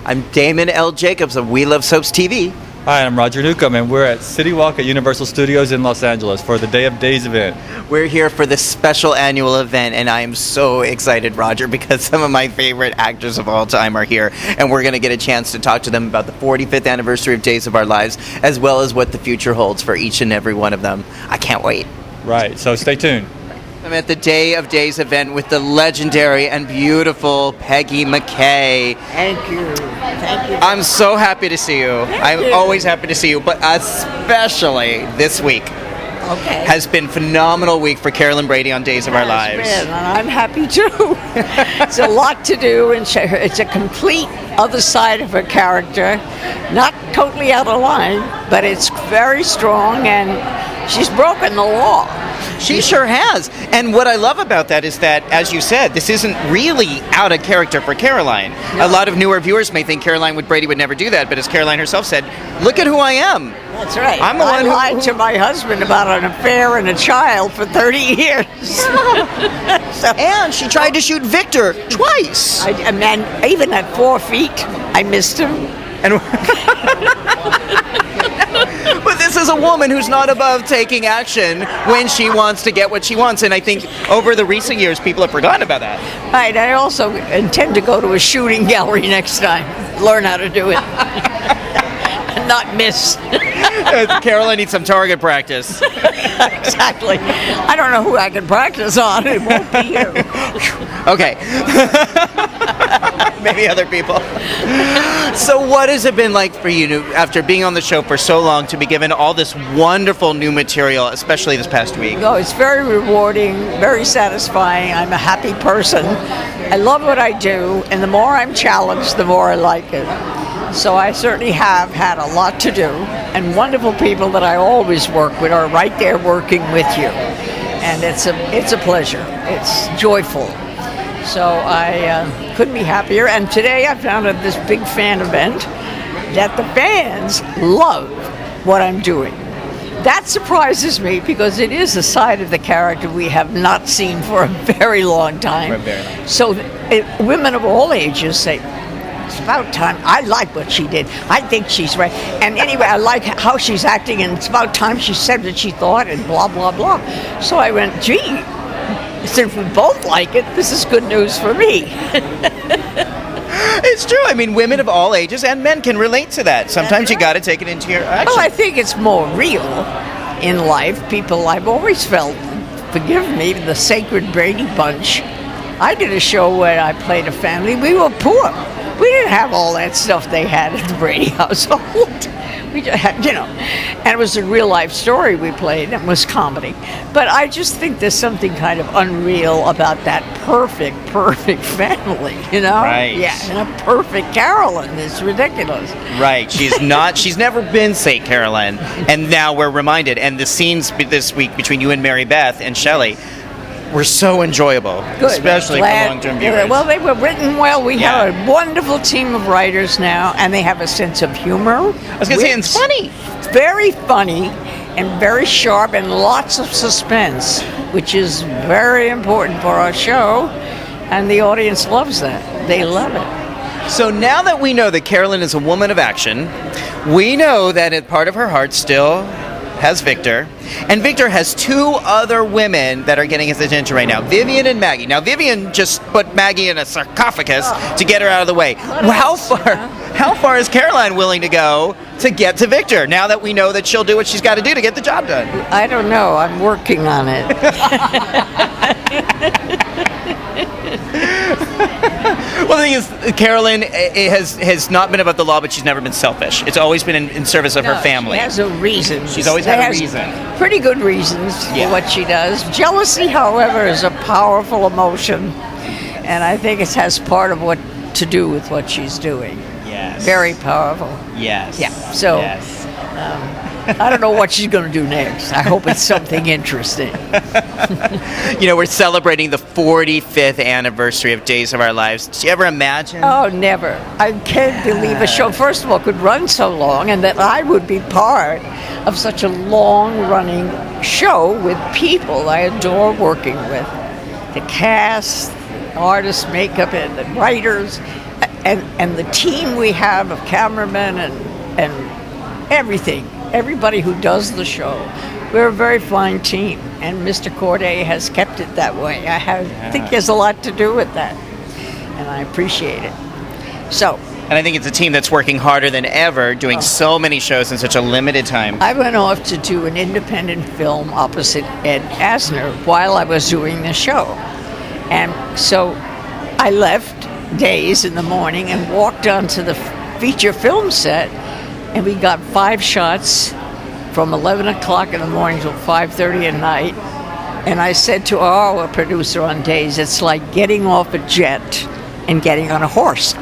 I'm Damon L. Jacobs of We Love Soaps TV. Hi, I'm Roger Newcomb, and we're at City Walk at Universal Studios in Los Angeles for the Day of Days event. We're here for this special annual event, and I am so excited, Roger, because some of my favorite actors of all time are here, and we're going to get a chance to talk to them about the 45th anniversary of Days of Our Lives, as well as what the future holds for each and every one of them. I can't wait. Right, so stay tuned. I'm at the Day of Days event with the legendary and beautiful Peggy McCay. Thank you. Thank you. I'm so happy to see you. I'm always happy to see you, but especially this week. Okay. Has been phenomenal week for Carolyn Brady on Days of Our Lives. And I'm happy too. It's a lot to do, and it's a complete other side of her character. Not totally out of line, but it's very strong, and she's broken the law. She sure has. And what I love about that is that, as you said, this isn't really out of character for Caroline. No. A lot of newer viewers may think Caroline Brady would never do that, but as Caroline herself said, look at who I am. That's right. I'm the one who lied to my husband about an affair and a child for 30 years. And she tried to shoot Victor twice. And even at 4 feet, I missed him. And but this is a woman who's not above taking action when she wants to get what she wants. And I think over the recent years, people have forgotten about that. Right. I also intend to go to a shooting gallery next time. Learn how to do it. Not miss. Caroline needs some target practice. Exactly. I don't know who I can practice on. It won't be you. Okay. Maybe other people. So what has it been like for you after being on the show for so long to be given all this wonderful new material, especially this past week? No, it's very rewarding, very satisfying. I'm a happy person. I love what I do, and the more I'm challenged, the more I like it. So I certainly have had a lot to do, and wonderful people that I always work with are right there working with you. And it's a pleasure. It's joyful. So I couldn't be happier. And today I found at this big fan event that the fans love what I'm doing. That surprises me because it is a side of the character we have not seen for a very long time. So women of all ages say, it's about time. I like what she did. I think she's right. And anyway, I like how she's acting, and it's about time she said what she thought, and blah, blah, blah. So I went, gee, since we both like it, this is good news for me. It's true. I mean, women of all ages and men can relate to that. Sometimes you got to take it into your action. Well, I think it's more real in life. People, I've always felt, forgive me, the Sacred Brady Bunch. I did a show where I played a family. We were poor. We didn't have all that stuff they had in the Brady household. We just had, and it was a real life story we played. It was comedy. But I just think there's something kind of unreal about that perfect family, Right. Yeah, and a perfect Carolyn. It's ridiculous. Right. She's never been St. Carolyn. And now we're reminded. And the scenes this week between you and Mary Beth and Shelley were so enjoyable, Good. Especially for long-term viewers. Well, they were written well. We have a wonderful team of writers now, and they have a sense of humor. I was going to say, it's funny. It's very funny and very sharp and lots of suspense, which is very important for our show, and the audience loves that. They love it. So now that we know that Carolyn is a woman of action, we know that at part of her heart still has Victor, and Victor has two other women that are getting his attention right now, Vivian and Maggie. Now, Vivian just put Maggie in a sarcophagus to get her out of the way. How far is Caroline willing to go to get to Victor, now that we know that she'll do what she's got to do to get the job done? I don't know. I'm working on it. Well, the thing is, Carolyn has not been about the law, but she's never been selfish. It's always been in service of her family. She has a reason. She's always had a reason. Pretty good reasons for what she does. Jealousy, however, is a powerful emotion, and I think it has part of what to do with what she's doing. Yes. Very powerful. Yes. Yeah. So, Yes. I don't know what she's going to do next. I hope it's something interesting. We're celebrating the 45th anniversary of Days of Our Lives. Did you ever imagine? Oh, never. I can't believe a show, first of all, could run so long, and that I would be part of such a long-running show with people I adore working with. The cast, artists, makeup, and the writers. and the team we have of cameramen and everything, everybody who does the show. We're a very fine team, and Mr. Corday has kept it that way. Think there's a lot to do with that, and I appreciate it. So. And I think it's a team that's working harder than ever, doing so many shows in such a limited time. I went off to do an independent film opposite Ed Asner while I was doing the show. And so I left Days in the morning and walked onto the feature film set, and we got 5 shots from 11 o'clock in the morning till 5:30 at night. And I said to our producer on Days, it's like getting off a jet and getting on a horse.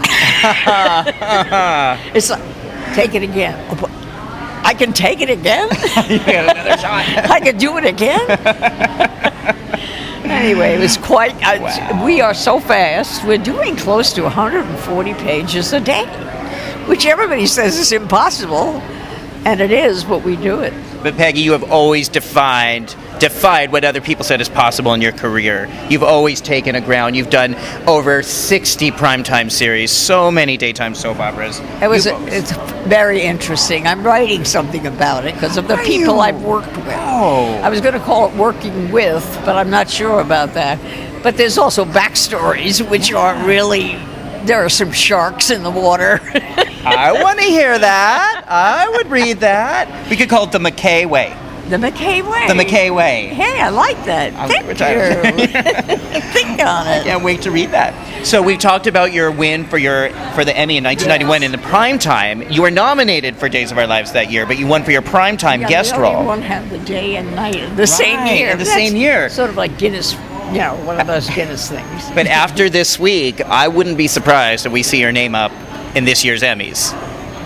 It's like, take it again. I can take it again? You got another shot. I can do it again? Anyway, it was quite... Wow. We are so fast. We're doing close to 140 pages a day, which everybody says is impossible, and it is, but we do it. But Peggy, you have always defied what other people said is possible in your career. You've always taken a ground. You've done over 60 primetime series, so many daytime soap operas. It's very interesting. I'm writing something about it because of the people I've worked with. Oh. I was going to call it working with, but I'm not sure about that. But there's also backstories, which are really... There are some sharks in the water. I want to hear that. I would read that. We could call it the McCay way. The McCay way. The McCay way. Hey, I like that. Thank you. Think on I it. can't wait to read that. So we talked about your win for the Emmy in 1991 in the primetime. You were nominated for Days of Our Lives that year, but you won for your primetime guest role. One had the day and night in the same year. In the same year. Sort of like Guinness, one of those Guinness things. But after this week, I wouldn't be surprised if we see your name up in this year's Emmys.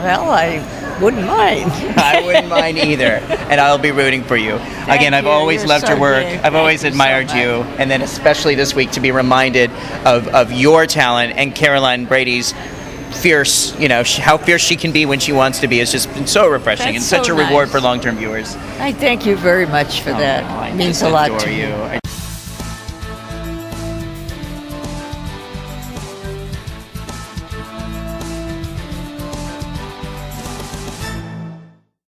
Well, I wouldn't mind. I wouldn't mind either, and I'll be rooting for you. Again, I've always loved your work. I've always admired you, and then especially this week to be reminded of your talent and Caroline Brady's fierce, how fierce she can be when she wants to be. It's just been so refreshing and such a reward for long-term viewers. I thank you very much for that. It means a lot to me.